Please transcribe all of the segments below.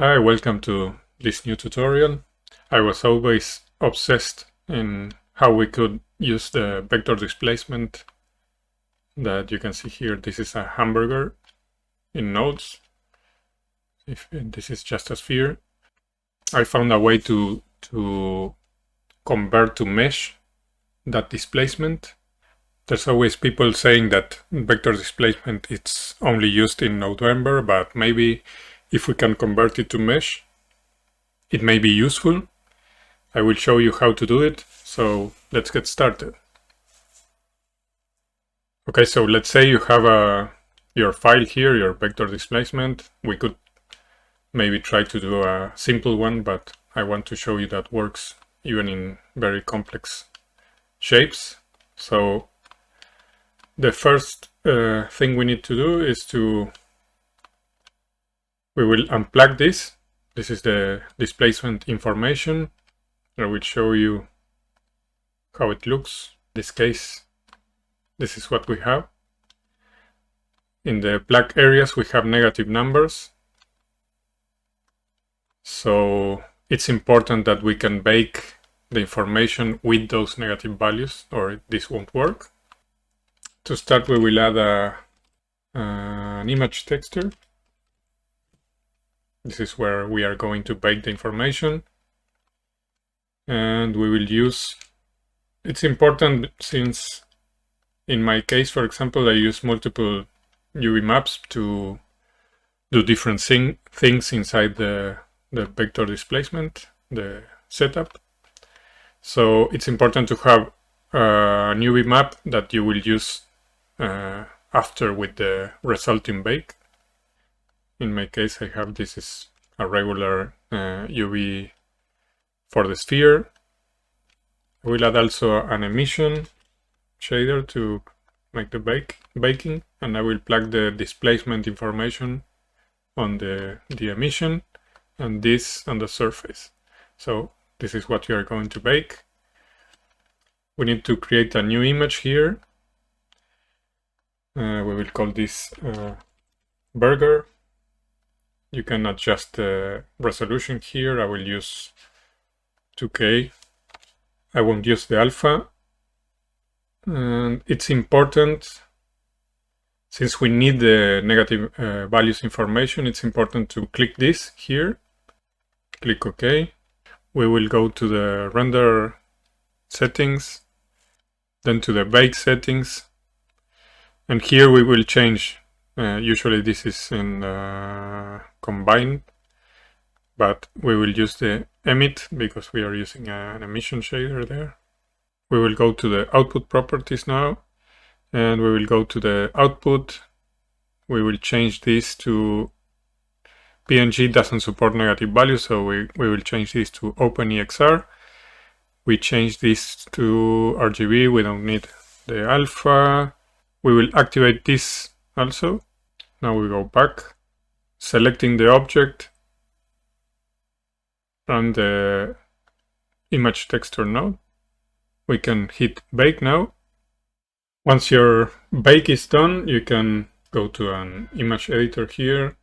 Hi, welcome to this new tutorial. I was always obsessed in how we could use the vector displacement that you can see here. This is a hamburger in nodes. If this is just a sphere, I found a way to convert to mesh that displacement. There's always people saying that vector displacement it's only used in November, but maybe if we can convert it to mesh, it may be useful. I will show you how to do it, so let's get started. Okay, so let's say you have your file here, your vector displacement. We could maybe try to do a simple one, but I want to show you that works even in very complex shapes. So the first thing we need to do is we will unplug this. This is the displacement information. I will show you how it looks. In this case, this is what we have. In the black areas, we have negative numbers. So it's important that we can bake the information with those negative values, or this won't work. To start, we will add an image texture. This is where we are going to bake the information. And we will use, it's important since in my case, for example, I use multiple UV maps to do different things inside the vector displacement, the setup. So it's important to have an UV map that you will use after with the resulting bake. In my case, I have this is a regular UV for the sphere. I will add also an emission shader to make the baking, and I will plug the displacement information on the emission and this on the surface. So this is what you are going to bake. We need to create a new image here. We will call this burger. You can adjust the resolution here. I will use 2K. I won't use the alpha. And it's important, since we need the negative values information, it's important to click this here. Click OK. We will go to the render settings, then to the bake settings. And here we will change, usually this is in combined, but we will use the emit because we are using an emission shader there. We will go to the output properties now, and we will go to the output. We will change this to PNG doesn't support negative values, so we will change this to OpenEXR. We change this to RGB, we don't need the alpha. We will activate this also. Now we go back, selecting the object, run the image texture node. We can hit bake now. Once your bake is done, you can go to an image editor here,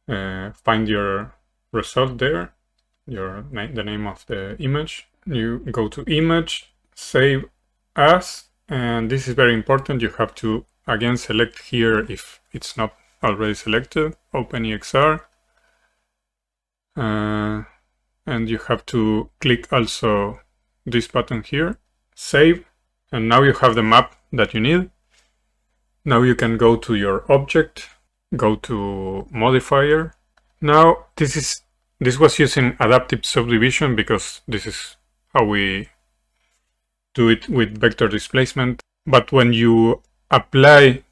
find your result there, the name of the image. You go to image, save as, and this is very important. You have to again select here if it's not already selected, OpenEXR, and you have to click also this button here, save, and now you have the map that you need. Now you can go to your object, go to modifier. Now this was using adaptive subdivision because this is how we do it with vector displacement. But when you apply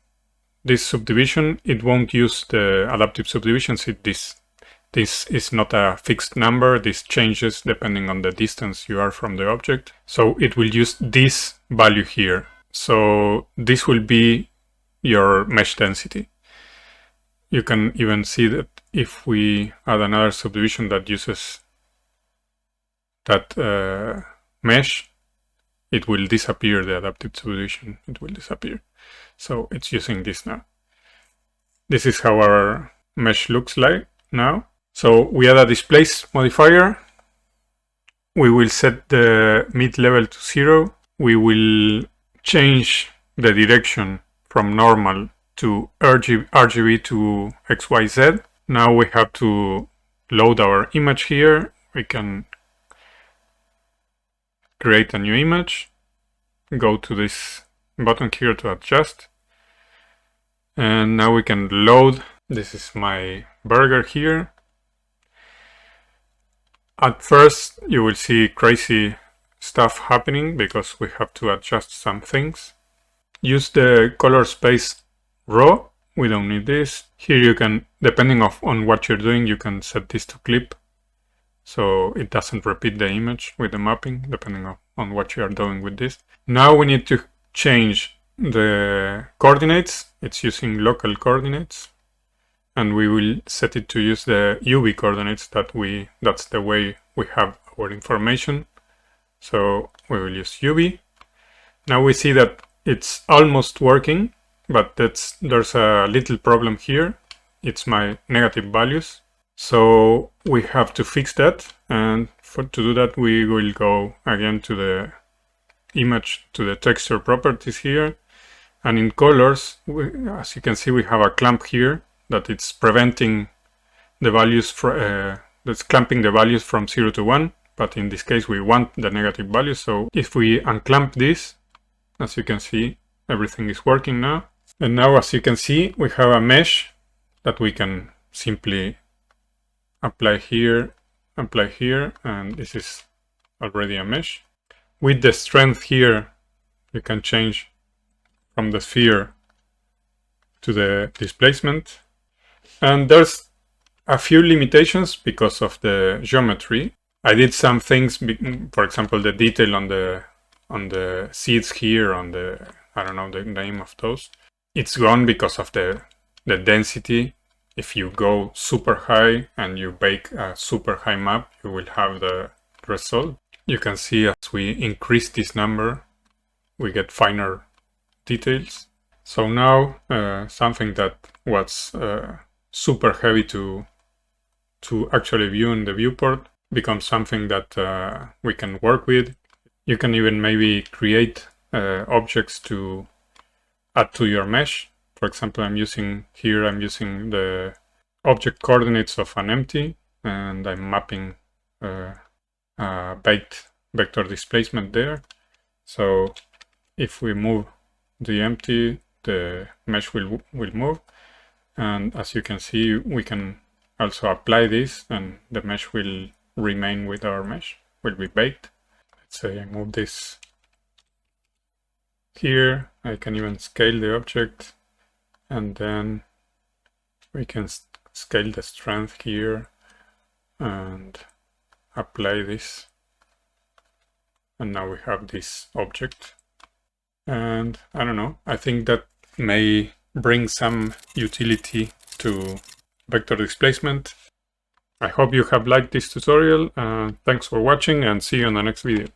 this subdivision, it won't use the adaptive subdivisions. This is not a fixed number. This changes depending on the distance you are from the object. So it will use this value here. So this will be your mesh density. You can even see that if we add another subdivision that uses that mesh, it will disappear, the adaptive subdivision, it will disappear. So it's using this now. This is how our mesh looks like now. So we add a displace modifier. We will set the mid level to 0. We will change the direction from normal to RGB to XYZ. Now we have to load our image here. We can create a new image. Go to this button here to adjust. And now we can load. This is my burger here. At first you will see crazy stuff happening because we have to adjust some things. Use the color space raw. We don't need this. Here you can, depending on what you're doing, you can set this to clip, so it doesn't repeat the image with the mapping, depending on what you are doing with this. Now we need to change the coordinates. It's using local coordinates, and we will set it to use the UV coordinates that's the way we have our information. So we will use UV. Now we see that it's almost working, but there's a little problem here. It's my negative values. So we have to fix that, and to do that we will go again to the image, to the texture properties here, and in colors, as you can see, we have a clamp here that it's preventing the values, that's clamping the values from 0 to 1, but in this case we want the negative values. So if we unclamp this, as you can see, everything is working now. And now, as you can see, we have a mesh that we can simply apply here, and this is already a mesh. With the strength here, you can change from the sphere to the displacement. And there's a few limitations because of the geometry. I did some things, for example, the detail on the seeds here, on the, I don't know the name of those. It's gone because of the density. If you go super high and you bake a super high map, you will have the result. You can see as we increase this number, we get finer details. So now something that was super heavy to actually view in the viewport becomes something that we can work with. You can even maybe create objects to add to your mesh. For example, I'm using the object coordinates of an empty, and I'm mapping a baked vector displacement there. So if we move the empty, the mesh will move. And as you can see, we can also apply this, and the mesh will remain with our mesh, will be baked. Let's say I move this here. I can even scale the object, and then we can scale the strength here and apply this, and now we have this object. And I don't know, I think that may bring some utility to vector displacement. I hope you have liked this tutorial. Thanks for watching, and see you in the next video.